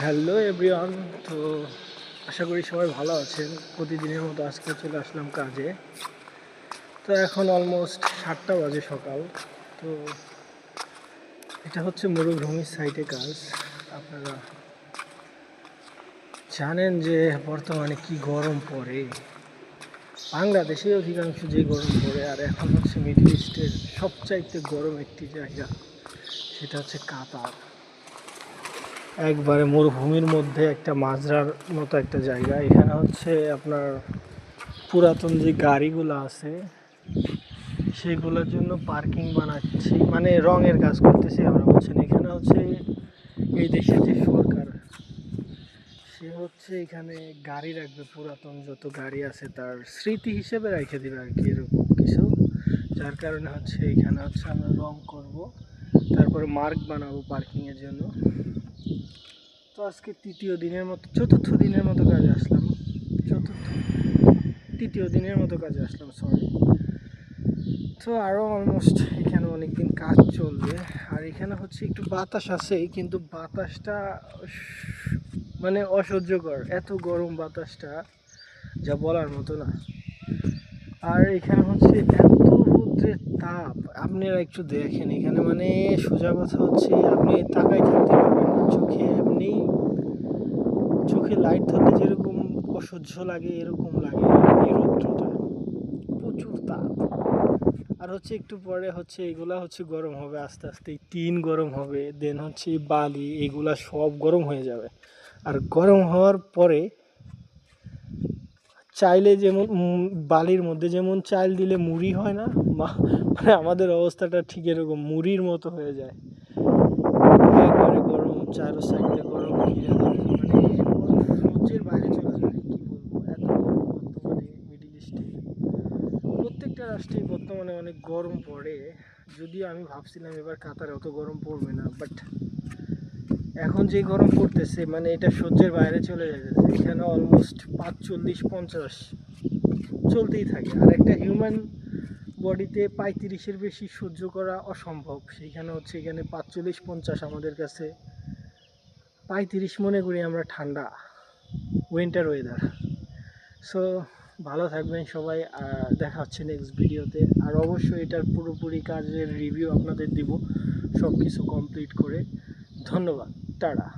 Hello everyone. তো আশা করি সবাই ভালো আছেন। প্রতিদিনের মতো আজকে চলে আসলাম কাজে। তো এখন অলমোস্ট 7টা বাজে সকাল। তো এটা হচ্ছে মরুভূমির সাইডে কাজ। আপনারা জানেন যে বর্তমানে কি গরম পড়ে, বাংলাদেশে অধিকাংশ যে গরম পড়ে, আর এখন হচ্ছে মিডল ইস্টের সবচাইতে গরম একটি জায়গা, সেটা হচ্ছে কাতার। একবারে মরুভূমির মধ্যে একটা মাজরার মতো একটা জায়গা। এখানে হচ্ছে আপনার পুরাতন যে গাড়িগুলো আছে সেগুলোর জন্য পার্কিং বানাচ্ছি, মানে রঙের কাজ করতেছি আমরা, বলছেন। এখানে হচ্ছে এই দেশের যে সরকার, সে হচ্ছে এখানে গাড়ি রাখবে, পুরাতন যত গাড়ি আছে তার স্মৃতি হিসেবে রেখে দেবে আর কি, এরকম কিছু। যার কারণে হচ্ছে এখানে হচ্ছে আমরা রং করব, তারপরে মার্ক বানাবো পার্কিংয়ের জন্য। তো আজকে চতুর্থ দিনের মতো কাজে আসলাম। তৃতীয় দিনের মতো কাজে আসলাম, সরি। তো আরও অলমোস্ট এখানে অনেকদিন কাজ চলবে। আর এখানে হচ্ছে একটু বাতাস আছে, কিন্তু বাতাসটা মানে অসহ্যকর, এত গরম বাতাসটা, যা বলার মতো না। আর এখানে হচ্ছে এত রৌদ্রের তাপ, আপনারা একটু দেখেন এখানে, মানে সোজা কথা হচ্ছে আপনি তাকাই থাকতে পারবেন না, চোখে লাইট ধরলে যেরকম অসহ্য লাগে, এরকম লাগে এই রৌদ্রটা, প্রচুর তাপ। আর হচ্ছে একটু পরে হচ্ছে এগুলা হচ্ছে গরম হবে আস্তে আস্তে, টিন গরম হবে, দেন হচ্ছে বালি, এগুলা সব গরম হয়ে যাবে। আর গরম হওয়ার পরে চাইলে যেমন বালির মধ্যে যেমন চাল দিলে মুড়ি হয় না, মানে আমাদের অবস্থাটা ঠিক এরকম মুড়ির মতো হয়ে যায়। একবারে গরম, চারো সাইডে গরম ঘিরে ধরে, মানে সহ্যের বাইরে চলে যায়। কি বলবো, এত গরম বর্তমানে মিডিল ইস্টে, প্রত্যেকটা রাষ্ট্রেই বর্তমানে অনেক গরম পড়ে। যদিও আমি ভাবছিলাম এবার কাতারে অত গরম পড়বে না, বাট এখন যে গরম পড়তেছে, মানে এটা সহ্যের বাইরে চলে যাচ্ছে। এখানে অলমোস্ট 45-50 চলতেই থাকে। আর একটা হিউম্যান বডিতে 35-এর বেশি সহ্য করা অসম্ভব। সেইখানে হচ্ছে এখানে 45-50 আমাদের কাছে। 35 মনে করি আমরা ঠান্ডা, উইন্টার ওয়েদার। সো ভালো থাকবেন সবাই, দেখা হচ্ছে নেক্সট ভিডিওতে। আর অবশ্যই এটার পুরোপুরি কাজের রিভিউ আপনাদের দিব, সব কিছু কমপ্লিট করে। ধন্যবাদ, টাটা।